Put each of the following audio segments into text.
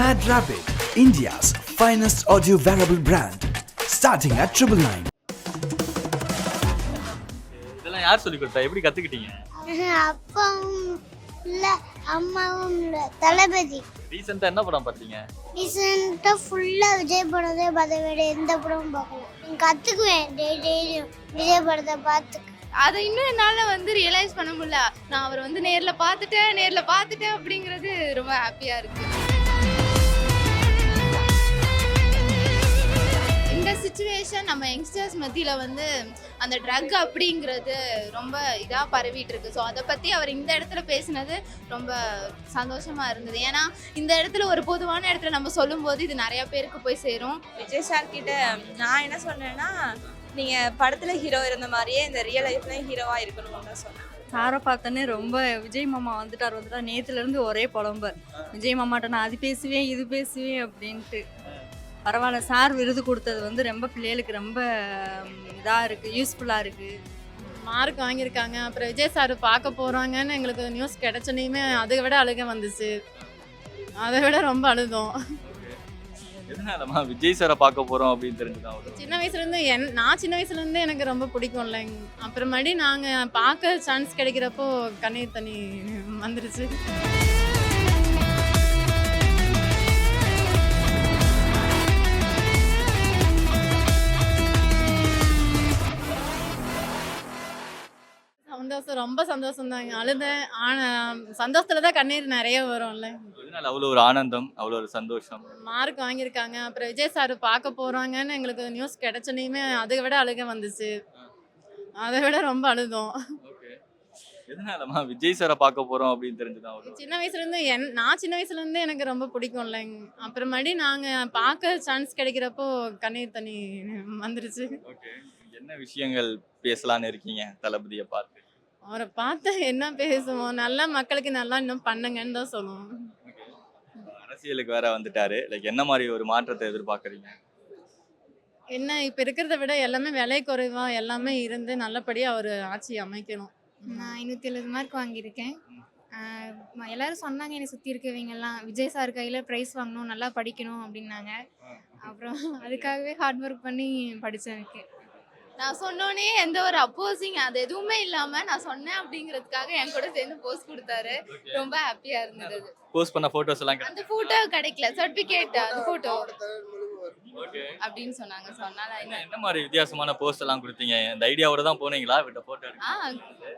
Mad Rabbit, India's finest audio wearable brand, starting at 999. இதெல்லாம் யார் சொல்லி கொடுத்தா? எப்படி கத்துக்கிட்டீங்க? அப்பாவும் இல்ல அம்மாவும் இல்ல தளபதி. ரீசெண்டா என்ன படம் பார்த்தீங்க? ரீசெண்டா ஃபுல்லா விஜய் படத்தை பார்த்த விட எந்த படமும் பார்க்கல. கத்துக்குவேன் டெய்லியும் விஜய் படத்தை பார்த்து. அதை இன்னும் என்னால் ரியலைஸ் பண்ண முடியல. நான் அவர் நேரில் பார்த்துட்டேன் அப்படிங்கிறது ரொம்ப ஹாப்பியாக இருக்குது. இந்த சுச்சுவேஷன் நம்ம யங்ஸ்டர்ஸ் மத்தியில் அந்த ட்ரக் அப்படிங்கிறது ரொம்ப இதாக பரவிட்டு இருக்கு. ஸோ அதை பற்றி அவர் இந்த இடத்துல பேசினது ரொம்ப சந்தோஷமாக இருந்தது. ஏன்னா இந்த இடத்துல ஒரு பொதுவான இடத்துல நம்ம சொல்லும்போது இது நிறையா பேருக்கு போய் சேரும். விஜய் சார் கிட்ட நான் என்ன சொன்னேன்னா, நீங்கள் படத்தில் ஹீரோ இருந்த மாதிரியே இந்த ரியல் லைஃப்லையும் ஹீரோவாக இருக்கணும்னு தான் சொன்னேன். சாரை பார்த்தோன்னே ரொம்ப விஜய் மாமா வந்துட்டார் நேற்றுலேருந்து ஒரே புலம்பு. விஜய் மாமாட்ட நான் அது பேசுவேன் இது பேசுவேன் அப்படின்ட்டு. பரவாயில்ல, சார் விருது கொடுத்தது ரொம்ப பிள்ளைகளுக்கு ரொம்ப இதாக இருக்குது, யூஸ்ஃபுல்லாக இருக்குது. மார்க் வாங்கியிருக்காங்க. அப்புறம் விஜய் சார் பார்க்க போகிறாங்கன்னு எங்களுக்கு நியூஸ் கிடைச்சனையுமே அதை விட அழுக வந்துச்சு. அதை விட ரொம்ப அழுதோம். எதனாலமா விஜய் சாரை பார்க்க போறோம் அப்படின்னு தெரிஞ்சுதான்? சின்ன வயசுலேருந்து நான் சின்ன வயசுலேருந்து எனக்கு ரொம்ப பிடிக்கும்ல. அப்புறமாடி நாங்கள் பார்க்க சான்ஸ் கிடைக்கிறப்போ கண்ணீர் தண்ணி வந்துருச்சு. சந்தோஷம், ரொம்ப சந்தோஷம் தாங்க. அழுதேன். ஆனால் சந்தோஷத்துல தான் கண்ணீர் நிறைய வரும்ல. அதனால அவ்வளோ ஒரு ஆனந்தம், அவ்வளோ ஒரு சந்தோஷம். மார்க் வாங்கியிருக்காங்க. அப்புறம் விஜய் சார் பார்க்க போகிறாங்கன்னு எங்களுக்கு நியூஸ் கிடைச்சனையுமே அதை விட அழுக வந்துச்சு. அதை விட ரொம்ப அழுதோம். எதனாலமா விஜய் சாரை பார்க்க போறோம் அப்படின்னு தெரிஞ்சுதான்? சின்ன வயசுலேருந்து நான் சின்ன வயசுலேருந்து எனக்கு ரொம்ப பிடிக்கும்ல. அப்புறமாடி நாங்கள் பார்க்க சான்ஸ் கிடைக்கிறப்போ கண்ணீர் தண்ணி வந்துருச்சு. என்ன விஷயங்கள் பேசலான்னு இருக்கீங்க தளபதியை பார்த்து? அவரை பார்த்து என்ன பேசுவோம், நல்லா மக்களுக்கு நல்லா இன்னும் பண்ணுங்கன்னு தான் சொல்லுவோம். அரசியலுக்கு வேற வந்துட்டாரு, லைக் என்ன மாதிரி ஒரு மாற்றத்தை எதிர்பார்க்குறீங்க? என்ன இப்போ இருக்கிறத விட எல்லாமே விலை குறைவா எல்லாமே இருந்து நல்லபடியாக அவர் ஆட்சி அமைக்கணும். நான் 570 மார்க் வாங்கியிருக்கேன். எல்லாரும் சொன்னாங்க, என்னை சுற்றி இருக்கவங்கெல்லாம் விஜய் சார் கையில் ப்ரைஸ் வாங்கணும், நல்லா படிக்கணும் அப்படின்னாங்க. அப்புறம் அதுக்காகவே ஹார்ட் ஒர்க் பண்ணி படித்தேன். எனக்கு நான் சொன்னோன்னே எந்த ஒரு அப்போசிங் அது எதுவுமே இல்லாமல் நான் சொன்னேன் அப்படிங்கிறதுக்காக என் கூட சேர்ந்து போஸ்ட் கொடுத்தாரு. ரொம்ப ஹாப்பியாக இருந்தது. போஸ்ட் பண்ண ஃபோட்டோஸ் எல்லாம் அந்த ஃபோட்டோ கிடைக்கல, சர்டிஃபிகேட் அந்த ஃபோட்டோ அப்படின்னு சொன்னாங்க. சொன்னால என்ன மாதிரி வித்தியாசமான போஸ்ட் எல்லாம் கொடுத்தீங்க? இந்த ஐடியாவோட தான் போனீங்களா விட்ட போட்டோ?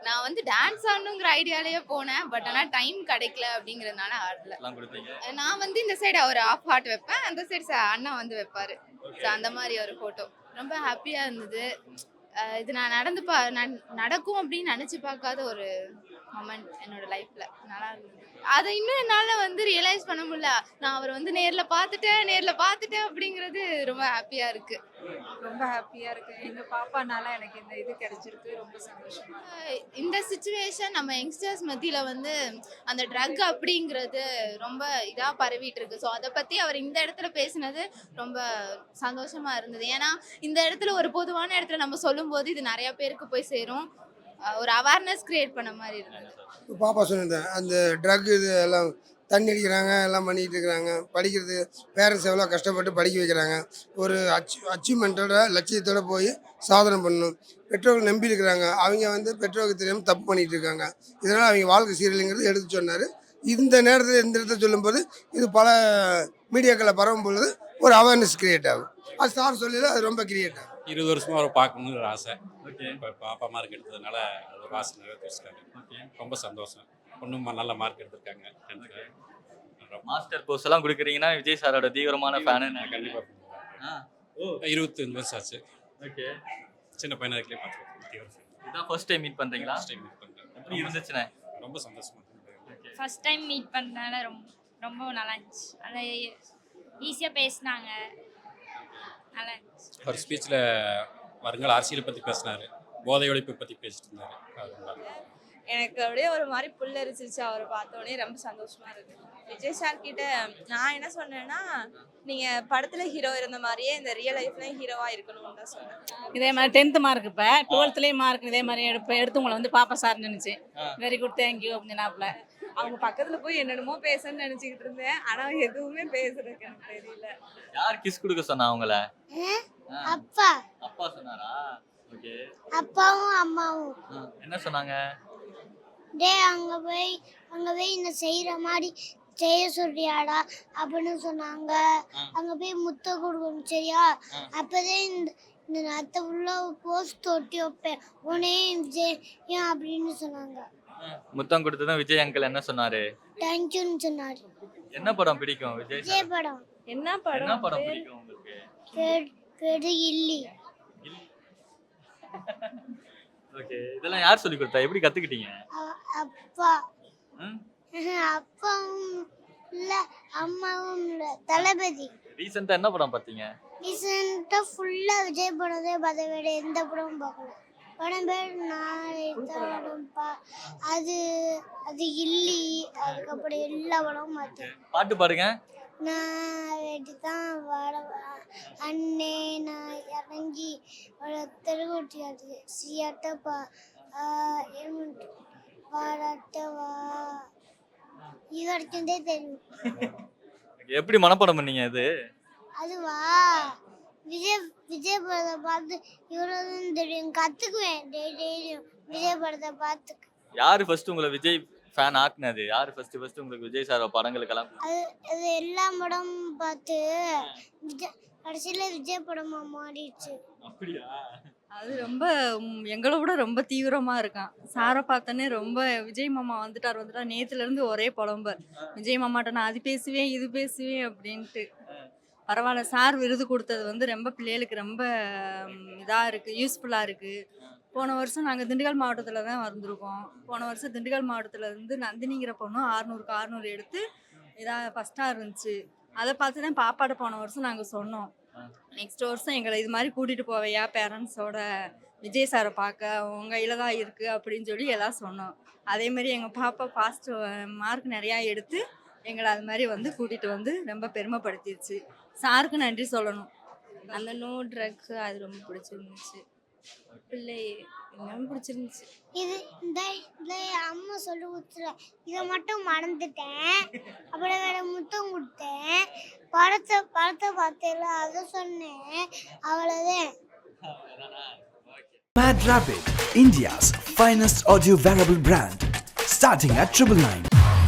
நான் டான்ஸ் ஆடணுங்கிற ஐடியாலேயே போனேன். பட் ஆனால் டைம் கிடைக்கல அப்படிங்கிறதுனால ஆடல. நான் இந்த சைடு அவர் ஆஃப் ஹார்ட் வைப்பேன், அந்த சைடு அண்ணா வைப்பாரு. அந்த மாதிரி ஒரு ஃபோட்டோ ரொம்ப ஹாப்பியாக இருந்தது. இது நான் நடக்கும் அப்படின்னு நினச்சி பார்க்காத ஒரு மொமெண்ட் என்னோட லைஃப்ல. நல்லா இருந்தது. அதை இன்னும் என்னால் ரியலைஸ் பண்ண முடியல. நான் அவர் நேரில் பார்த்துட்டேன் அப்படிங்கிறது ரொம்ப ஹாப்பியாக இருக்குது. ரொம்ப ஹாப்பியாக இருக்குது. எங்கள் பாப்பானால எனக்கு இந்த இது கிடைச்சிருக்கு. ரொம்ப சந்தோஷமா. இந்த சுச்சுவேஷன் நம்ம யங்ஸ்டர்ஸ் மத்தியில் அந்த ட்ரக் அப்படிங்கிறது ரொம்ப இதாக பரவிட்டு இருக்கு. ஸோ அதை பற்றி அவர் இந்த இடத்துல பேசினது ரொம்ப சந்தோஷமாக இருந்தது. ஏன்னா இந்த இடத்துல ஒரு பொதுவான இடத்துல நம்ம சொல்லும்போது இது நிறையா பேருக்கு போய் சேரும். ஒரு அவேர்னஸ் கிரியேட் பண்ண மாதிரி இருந்தது. பாப்பா சொன்னேன், அந்த ட்ரக் இது எல்லாம் தண்ணி அடிக்கிறாங்க, எல்லாம் பண்ணிகிட்டு இருக்கிறாங்க. படிக்கிறது பேரண்ட்ஸ் எவ்வளோ கஷ்டப்பட்டு படிக்க வைக்கிறாங்க. ஒரு அச்சீவ்மெண்ட்டோட லட்சியத்தோடு போய் சாதனை பண்ணணும். பெற்றோர்கள் நம்பி இருக்கிறாங்க, அவங்க பெற்றோருக்கு தெரியாமல் தப்பு பண்ணிகிட்டு இருக்காங்க. இதனால் அவங்க வாழ்க்கை சீரழிங்கிறது எடுத்து சொன்னார். இந்த நேரத்தில் இந்த இடத்துல சொல்லும்போது இது பல மீடியாக்களில் பரவும் பொழுது ஒரு அவேர்னஸ் கிரியேட் ஆகும். அது சார் சொல்லி அது ரொம்ப கிரியேட் ஆகும். 20 வருஷமா அவரை பார்க்கணுன்னு ஒரு ஆசை. இப்போ பாப்பா மார்க் எடுத்ததுனால அது ஒரு ஆசை நிறைவேற்றிருக்காரு. ரொம்ப சந்தோஷம். பொண்ணும் நல்ல மார்க் எடுத்திருக்காங்க. மாஸ்டர் கோர்ஸ் எல்லாம் கொடுக்குறீங்கன்னா விஜய் சாரோட தீவிரமான ஃபேனு. நான் கண்டிப்பாக பண்ணுவேன். 25 வருஷம் ஆச்சு. சின்ன பையனா இருக்கலே பார்த்துருக்கேன். இதான் ஃபர்ஸ்ட் டைம் மீட் பண்ணுறீங்களா? ஃபர்ஸ்ட் டைம் மீட் பண்ணுறேன். எப்படி இருந்துச்சுண்ணே? ரொம்ப சந்தோஷமா இருந்தது. ஃபர்ஸ்ட் டைம் மீட் பண்ணனால ரொம்ப நல்லா இருந்துச்சு. அதை ஈஸியாக பேசினாங்க, நல்லா இருந்துச்சு. அவர் ஸ்பீச்சில் வருங்கால அரசியலை பற்றி பேசினார், போதை ஒழிப்பை பற்றி பேசிட்டு இருந்தார். எனக்கு அப்படியே ஒரு மாதிரி புல்லரிச்சிருச்சு அவரை பார்த்தோன்னே. ரொம்ப சந்தோஷமா இருக்கு. விஜய் சார் கிட்ட நான் என்ன சொன்னேன்னா, நீங்கள் படத்தில் ஹீரோ இருந்த மாதிரியே இந்த ரியல் லைஃப்லையும் ஹீரோவாக இருக்கணும்னு தான் சொன்னேன். இதே மாதிரி 10th மார்க், இப்போ 12thலேயும் மார்க் இதே மாதிரி எடுத்து உங்களை பாப்பா சார் நினைச்சு வெரி குட் தேங்க்யூ அப்படின்னு சொன்னாப்புல. அவங்க பக்கத்துல போய் என்னென்னமோ பேசணும்னு நினைச்சுக்கிட்டு இருந்தேன். ஆனா எதுவுமே பேசுறதுக்கு எனக்கு தெரியல. யார் கிஸ் கொடுக்க சொன்னா அவங்கள? அப்பா அப்பா சொன்னாரா? ஓகே. அப்பாவும் அம்மாவும் என்ன சொன்னாங்க? அங்க போய் இந்த செய்யற மாதிரி செய்ய சொல்றியாடா அப்படின்னு சொன்னாங்க. அங்க போய் முத்த கொடுக்கணும் சரியா? அப்பதான் இந்த அத்தை உள்ள போஸ்ட் தொட்டி வைப்பேன் உனே விஜய் அப்படின்னு சொன்னாங்க. முத்தம் கொடுத்ததும் விஜய் அங்கிள் என்ன சொன்னாரு? தேங்க்யூன்னு சொன்னாரு. என்ன படம் பிடிக்கும் விஜய் விஜய் சார்? படம் என்ன என்ன படம்? படம் பிடிக்கும் உங்களுக்கு? கெடு இல்லி. ஓகே. இதெல்லாம் யார் சொல்லி கொடுத்தா? எப்படி கத்துக்கிட்டீங்க? அப்பா ம்? அப்பாவும் இல்ல அம்மாவும் இல்ல தளபதி. ரீசெண்டா என்ன படம் பார்த்தீங்க? ரீசெண்டா ஃபுல்லா விஜய் படத்தை பார்த்த விட எந்த படமும் பார்க்கல. படம் பேர் அது அது இல்லி. அதுக்கப்புறம் எல்லா படமும் பார்த்தேன். பாட்டு பாடுங்க. நான் வெடிதான் அண்ணே நான் இறங்கி தெருக்கூட்டி அது சியாட்டப்பா பாராட்டவா இது வரைக்கும் தெரியும். எப்படி மனப்பாடம் பண்ணீங்க இது? அதுவா விஜய் படத்தை பார்த்து இவ்வளோதான் தெரியும். கற்றுக்குவேன் டெய்லியும் விஜய் படத்தை பார்த்து. யாரு ஃபர்ஸ்ட் உங்களை விஜய் ஃபேன் ஆக்குனது? யாரு ஃபர்ஸ்ட் உங்களுக்கு விஜய் சார் படங்களுக்கெல்லாம்? அது எல்லா படமும் பார்த்து கடைசியில விஜய் படமா மாறிடுச்சு. அப்படியா? அது ரொம்ப எங்களை விட ரொம்ப தீவிரமா இருக்கான். சாரை பார்த்தோன்னே ரொம்ப விஜய் மாமா வந்துட்டார் நேத்துல இருந்து ஒரே புலம்பர். விஜய் மாமாட்ட நான் அது பேசுவேன் இது பேசுவேன் அப்படின்ட்டு. பரவாயில்ல, சார் விருது கொடுத்தது ரொம்ப பிள்ளைகளுக்கு ரொம்ப இதாக இருக்குது, யூஸ்ஃபுல்லாக இருக்குது. போன வருஷம் நாங்கள் திண்டுக்கல் மாவட்டத்தில் தான் வந்திருக்கோம். போன வருஷம் திண்டுக்கல் மாவட்டத்தில் இருந்து நந்தினிங்கிற பொண்ணும் 600க்கு 600 எடுத்து இதாக ஃபஸ்ட்டாக இருந்துச்சு. அதை பார்த்து தான் பாப்பாட்ட போன வருஷம் நாங்கள் சொன்னோம், நெக்ஸ்ட் வருஷம் எங்களை இது மாதிரி கூட்டிகிட்டு போவையா பேரண்ட்ஸோட விஜய் சாரை பார்க்க, உங்கள் கையில் தான் இருக்குது அப்படின்னு சொல்லி எல்லாம் சொன்னோம். அதேமாரி எங்கள் பாப்பா பாஸ்ட் மார்க் நிறையா எடுத்து எங்களை அது மாதிரி கூட்டிகிட்டு ரொம்ப பெருமைப்படுத்திடுச்சு. சாருக்கு நன்றி சொல்லணும். அந்த நோ ட்ரக்ஸ் அது ரொம்ப பிடிச்சிருந்துச்சு. பிள்ளை எல்லாமே பிடிச்சிருந்துச்சு. இது இந்த அம்மா சொல்லி கொடுத்துரு. இதை மட்டும் மறந்துட்டேன். அப்புறம் வேற முத்தம் கொடுத்தேன். படத்தை பார்த்தேன் அதை சொன்னேன். அவ்வளோதான். Mad Rapid, India's finest audio wearable brand, starting at 999.